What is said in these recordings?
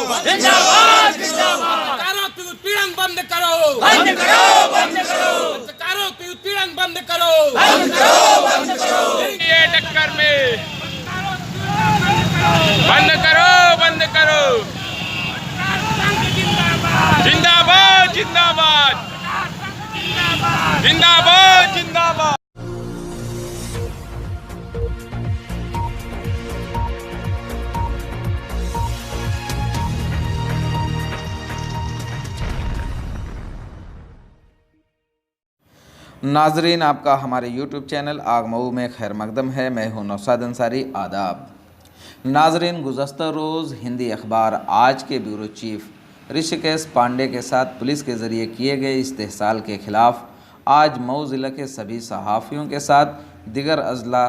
जिंदाबाद जिंदाबाद। पत्रकारों की उत्पीड़न बंद करो, बंद करो, बंद करो। पत्रकारों की उत्पीड़न बंद करो, बंद करो, बंद करो। ये टक्कर में बंद करो, बंद करो। जिंदाबाद जिंदाबाद जिंदाबाद जिंदाबाद। नाजरीन, आपका हमारे YouTube चैनल आग मऊ में खैर मकदम है। मैं हूं नौशाद अंसारी। आदाब नाजरीन, गुज़श्ता रोज़ हिंदी अखबार आज के ब्यूरो चीफ ऋषिकेश पांडे के साथ पुलिस के ज़रिए किए गए इस्तेहसाल के ख़िलाफ़ आज मऊ ज़िले के सभी सहाफ़ियों के साथ दिगर अज़ला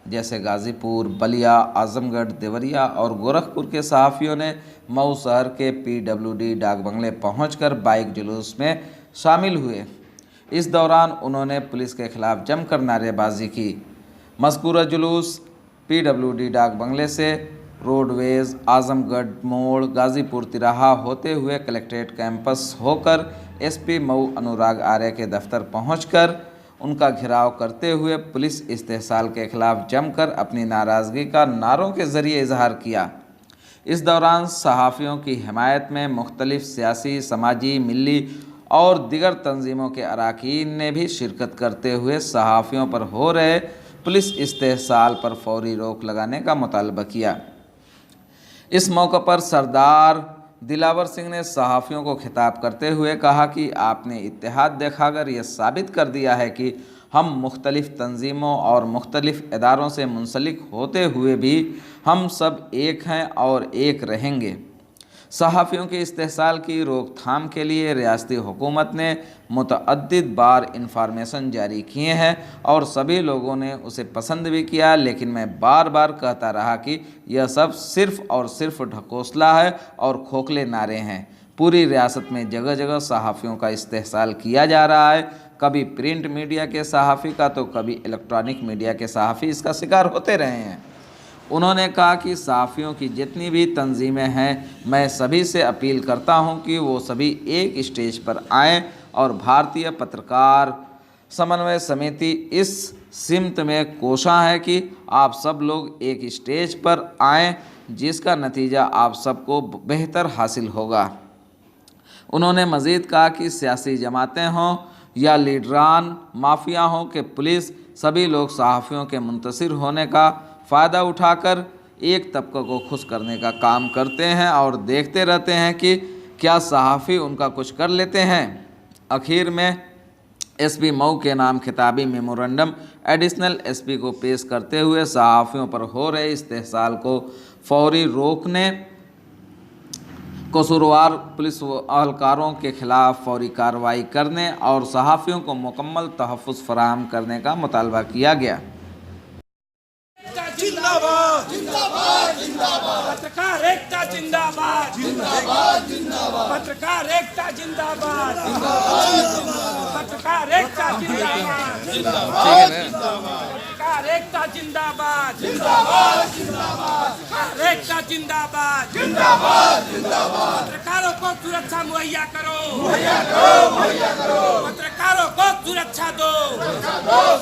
जैसे गाज़ीपुर, बलिया, आज़मगढ़, देवरिया और गोरखपुर के सहाफ़ियों ने मऊ शहर के PWD डाक बंगले पहुँचकर बाइक जुलूस में शामिल हुए। इस दौरान उन्होंने पुलिस के खिलाफ जमकर नारेबाजी की। मज़कूरा जुलूस PWD डाक बंगले से रोडवेज़, आज़मगढ़ मोड़, गाज़ीपुर तिराहा होते हुए कलेक्ट्रेट कैंपस होकर SP मऊ अनुराग आर्य के दफ्तर पहुंचकर उनका घेराव करते हुए पुलिस इस्तेहसाल के खिलाफ जमकर अपनी नाराज़गी का नारों के ज़रिए इजहार किया। इस दौरान सहाफ़ियों की हिमायत में मुख्तलिफ़ सियासी, समाजी, मिली और दिगर तंजीमों के अरकान ने भी शिरकत करते हुए सहाफ़ियों पर हो रहे पुलिस इस्तेहसाल पर फौरी रोक लगाने का मुतालबा किया। इस मौके पर सरदार दिलावर सिंह ने सहाफ़ियों को खिताब करते हुए कहा कि आपने इत्तेहाद दिखाकर यह साबित कर दिया है कि हम मुख्तलिफ़ तंजीमों और मुख्तलिफ़ इदारों से मुंसलिक होते हुए भी हम सब एक हैं और एक रहेंगे। सहाफ़ियों के इस्तेहसाल की रोकथाम के लिए रियासती हुकूमत ने मुतअद्दिद बार इंफॉर्मेशन जारी किए हैं और सभी लोगों ने उसे पसंद भी किया, लेकिन मैं बार बार कहता रहा कि यह सब सिर्फ़ और सिर्फ ढकोसला है और खोखले नारे हैं। पूरी रियासत में जगह जगह सहाफ़ियों का इस्तेहसाल किया जा रहा है। कभी प्रिंट मीडिया के सहाफ़ी का तो कभी इलेक्ट्रॉनिक मीडिया के सहाफ़ी इसका शिकार होते रहे हैं। उन्होंने कहा कि सहाफ़ियों की जितनी भी तंजीमें हैं, मैं सभी से अपील करता हूं कि वो सभी एक स्टेज पर आएं और भारतीय पत्रकार समन्वय समिति इस सिमत में कोशां है कि आप सब लोग एक स्टेज पर आएं, जिसका नतीजा आप सबको बेहतर हासिल होगा। उन्होंने मज़ीद कहा कि सियासी जमातें हों या लीडरान माफिया हों कि पुलिस, सभी लोग सहाफ़ियों के मुंतशिर होने का फ़ायदा उठाकर एक तबका को खुश करने का काम करते हैं और देखते रहते हैं कि क्या सहाफ़ी उनका कुछ कर लेते हैं। आखिर में SP मऊ के नाम खिताबी मेमोरेंडम एडिशनल SP को पेश करते हुए सहाफ़ियों पर हो रहे इस्तेहसाल को फौरी रोकने, कसूरवार पुलिस अहलकारों के खिलाफ फौरी कार्रवाई करने और सहाफ़ियों को मुकम्मल तहफ़्फ़ुज़ फराहम करने का मुतालबा किया गया। जिंदाबाद जिंदाबाद जिंदाबाद। पत्रकार एकता जिंदाबाद जिंदाबाद जिंदाबाद। पत्रकार एकता जिंदाबाद जिंदाबाद। पत्रकार एकता जिंदाबाद जिंदाबाद। पत्रकार एकता जिंदाबाद जिंदाबाद जिंदाबाद। पत्रकार एकता जिंदाबाद जिंदाबाद जिंदाबाद। पत्रकारों को सुरक्षा मुहैया करो, मुहैया करो, मुहैया करो। पत्रकारों को सुरक्षा दो,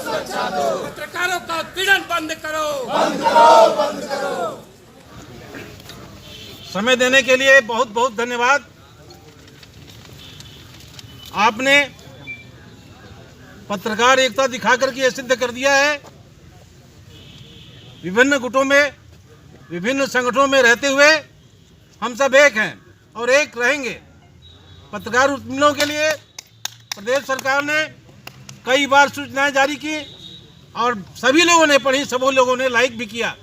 सुरक्षा दो। पत्रकारों का उत्पीड़न बंद करो, बंद करो, बंद करो। समय देने के लिए बहुत बहुत धन्यवाद। आपने पत्रकार एकता दिखाकर के यह सिद्ध कर दिया है, विभिन्न गुटों में, विभिन्न संगठनों में रहते हुए हम सब एक हैं और एक रहेंगे। पत्रकार उत्पीड़नों के लिए प्रदेश सरकार ने कई बार सूचनाएं जारी की और सभी लोगों ने पढ़ी, सभी लोगों ने लाइक भी किया।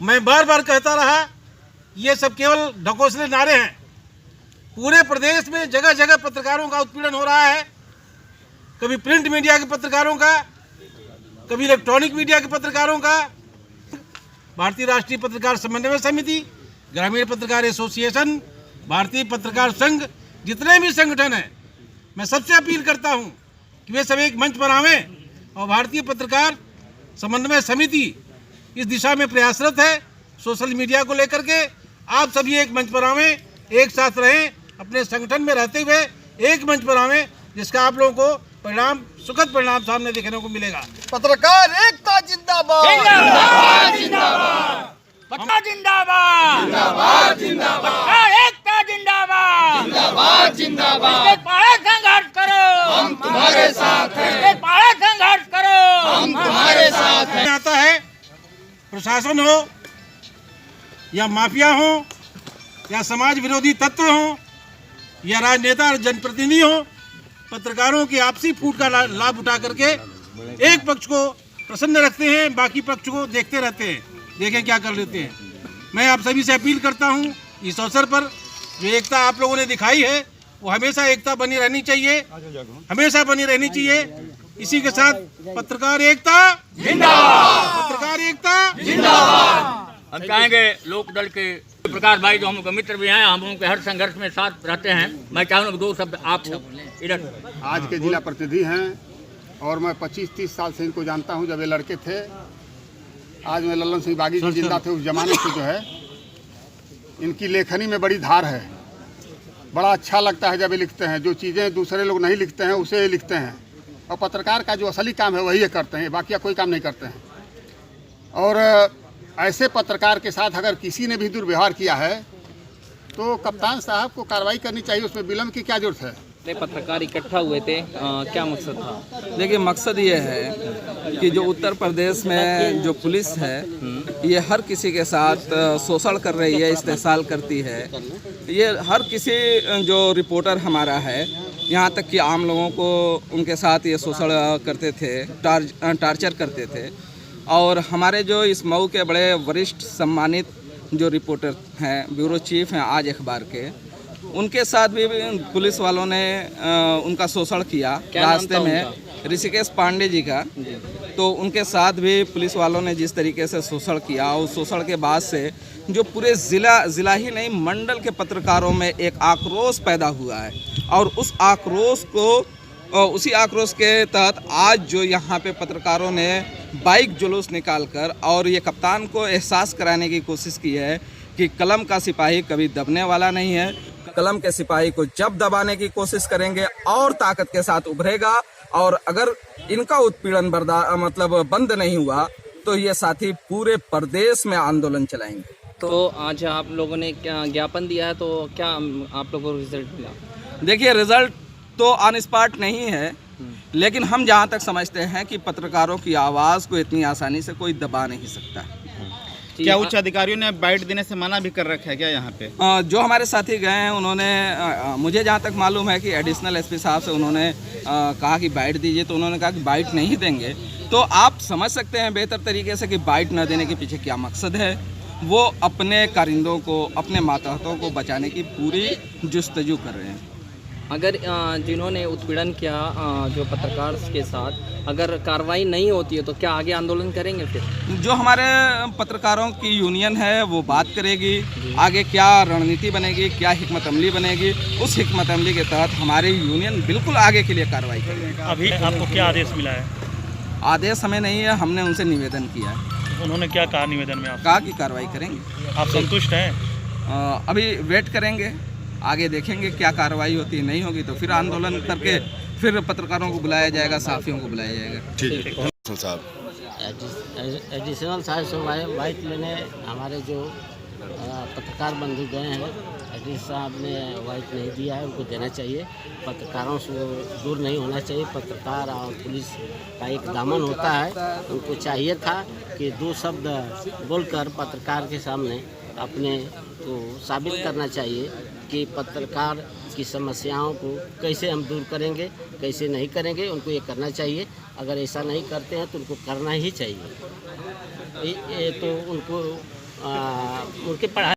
मैं बार बार कहता रहा, ये सब केवल ढकोसले नारे हैं। पूरे प्रदेश में जगह जगह पत्रकारों का उत्पीड़न हो रहा है, कभी प्रिंट मीडिया के पत्रकारों का, कभी इलेक्ट्रॉनिक मीडिया के पत्रकारों का। भारतीय राष्ट्रीय पत्रकार समन्वय समिति, ग्रामीण पत्रकार एसोसिएशन, भारतीय पत्रकार संघ, जितने भी संगठन हैं, मैं सबसे अपील करता हूं कि वे सब एक मंच पर आवें और भारतीय पत्रकार समन्वय समिति इस दिशा में प्रयासरत है। सोशल मीडिया को लेकर के आप सभी एक मंच पर आवें, एक साथ रहें, अपने संगठन में रहते हुए एक मंच पर आवें, जिसका आप लोगों को परिणाम, सुखद परिणाम सामने देखने को मिलेगा। पत्रकार एकता जिंदाबाद। जिंदाबाद जिंदाबाद पत्रकार जिंदाबाद जिंदाबाद जिंदाबाद पत्रकार एकता जिंदाबाद जिंदाबाद जिंदाबाद इसके पारा संघर्ष करो, हम तुम्हारे साथ हैं। इसके पारा संघर्ष करो, हम तुम्हारे साथ हैं। आता है प्रशासन हो या माफिया हो या समाज विरोधी तत्व हो या राजनेता और जनप्रतिनिधि हो, पत्रकारों की आपसी फूट का लाभ उठा करके एक पक्ष को प्रसन्न रखते हैं, बाकी पक्ष को देखते रहते हैं, देखें क्या कर लेते हैं। मैं आप सभी से अपील करता हूं, इस अवसर पर जो एकता आप लोगों ने दिखाई है वो हमेशा एकता बनी रहनी चाहिए, हमेशा बनी रहनी चाहिए। इसी के साथ पत्रकार एकता जिंदाबाद, पत्रकार एकता जिंदाबाद। हम चाहेंगे लोक दल के प्रकाश भाई जो हम लोग मित्र भी हैं, हम लोग के हर संघर्ष में साथ रहते हैं। मैं चाहूँगा कि 2 शब्द आप इधर। आज के जिला प्रतिनिधि हैं और मैं 25-30 साल से इनको जानता हूं। जब ये लड़के थे, आज मैं लल्लन सिंह बागी जी जिंदा थे उस जमाने से, जो है इनकी लेखनी में बड़ी धार है। बड़ा अच्छा लगता है जब ये लिखते हैं, जो चीज़ें दूसरे लोग नहीं लिखते हैं उसे ये लिखते हैं। और पत्रकार का जो असली काम है वही ये करते हैं, बाकी कोई काम नहीं करते हैं। और ऐसे पत्रकार के साथ अगर किसी ने भी दुर्व्यवहार किया है तो कप्तान साहब को कार्रवाई करनी चाहिए, उसमें विलंब की क्या जरूरत है। पत्रकार इकट्ठा हुए थे, क्या मकसद था? देखिए, मकसद ये है कि जो उत्तर प्रदेश में जो पुलिस है ये हर किसी के साथ शोषण कर रही है, इस्तेसाल करती है। ये हर किसी जो रिपोर्टर हमारा है, यहाँ तक कि आम लोगों को उनके साथ ये शोषण करते थे, टार्चर करते थे। और हमारे जो इस मऊ के बड़े वरिष्ठ सम्मानित जो रिपोर्टर हैं, ब्यूरो चीफ हैं आज अखबार के, उनके साथ भी पुलिस वालों ने उनका शोषण किया रास्ते में, ऋषिकेश पांडे जी का। तो उनके साथ भी पुलिस वालों ने जिस तरीके से शोषण किया, उस शोषण के बाद से जो पूरे ज़िला ही नहीं मंडल के पत्रकारों में एक आक्रोश पैदा हुआ है। और उस आक्रोश को, उसी आक्रोश के तहत आज जो यहाँ पे पत्रकारों ने बाइक जुलूस निकालकर और ये कप्तान को एहसास कराने की कोशिश की है कि कलम का सिपाही कभी दबने वाला नहीं है। कलम के सिपाही को जब दबाने की कोशिश करेंगे और ताकत के साथ उभरेगा, और अगर इनका उत्पीड़न बंद नहीं हुआ तो ये साथी पूरे प्रदेश में आंदोलन चलाएंगे। तो आज आप लोगों ने क्या ज्ञापन दिया है, तो क्या आप लोगों को रिजल्ट मिला? देखिए, रिजल्ट तो ऑन स्पॉट नहीं है, लेकिन हम जहाँ तक समझते हैं कि पत्रकारों की आवाज़ को इतनी आसानी से कोई दबा नहीं सकता। क्या उच्च अधिकारियों ने बाइट देने से मना भी कर रखा है क्या यहाँ पे? जो हमारे साथी गए हैं उन्होंने, मुझे जहाँ तक मालूम है कि एडिशनल एसपी साहब से उन्होंने कहा कि बाइट दीजिए, तो उन्होंने कहा कि बाइट नहीं देंगे। तो आप समझ सकते हैं बेहतर तरीके से कि बाइट न देने के पीछे क्या मकसद है। वो अपने कारिंदों को, अपने मातहतों को बचाने की पूरी जुस्तजू कर रहे हैं। अगर जिन्होंने उत्पीड़न किया जो पत्रकार के साथ, अगर कार्रवाई नहीं होती है तो क्या आगे आंदोलन करेंगे? फिर जो हमारे पत्रकारों की यूनियन है वो बात करेगी, आगे क्या रणनीति बनेगी, क्या हिकमत अमली बनेगी, उस हिकमत अमली के तहत हमारी यूनियन बिल्कुल आगे के लिए कार्रवाई करेगी। अभी आपको क्या आदेश मिला है? आदेश हमें नहीं है, हमने उनसे निवेदन किया है। उन्होंने क्या कहा निवेदन में? आप कहा कि कार्रवाई करेंगे। आप संतुष्ट हैं? अभी वेट करेंगे, आगे देखेंगे क्या कार्रवाई होती है। नहीं होगी तो फिर आंदोलन करके फिर पत्रकारों को बुलाया जाएगा, साथियों को बुलाया जाएगा। ठीक साहब, एडिशनल साहब से वाइट लेने हमारे जो पत्रकार बंधु गए हैं, एडिशनल साहब ने वाइट नहीं दिया है, उनको देना चाहिए। पत्रकारों से दूर नहीं होना चाहिए। पत्रकार और पुलिस का एक दामन होता है, उनको चाहिए था कि 2 शब्द बोलकर पत्रकार के सामने अपने को साबित करना चाहिए कि पत्रकार की समस्याओं को कैसे हम दूर करेंगे, कैसे नहीं करेंगे। उनको ये करना चाहिए। अगर ऐसा नहीं करते हैं तो उनको करना ही चाहिए। ये तो उनके पढ़ाई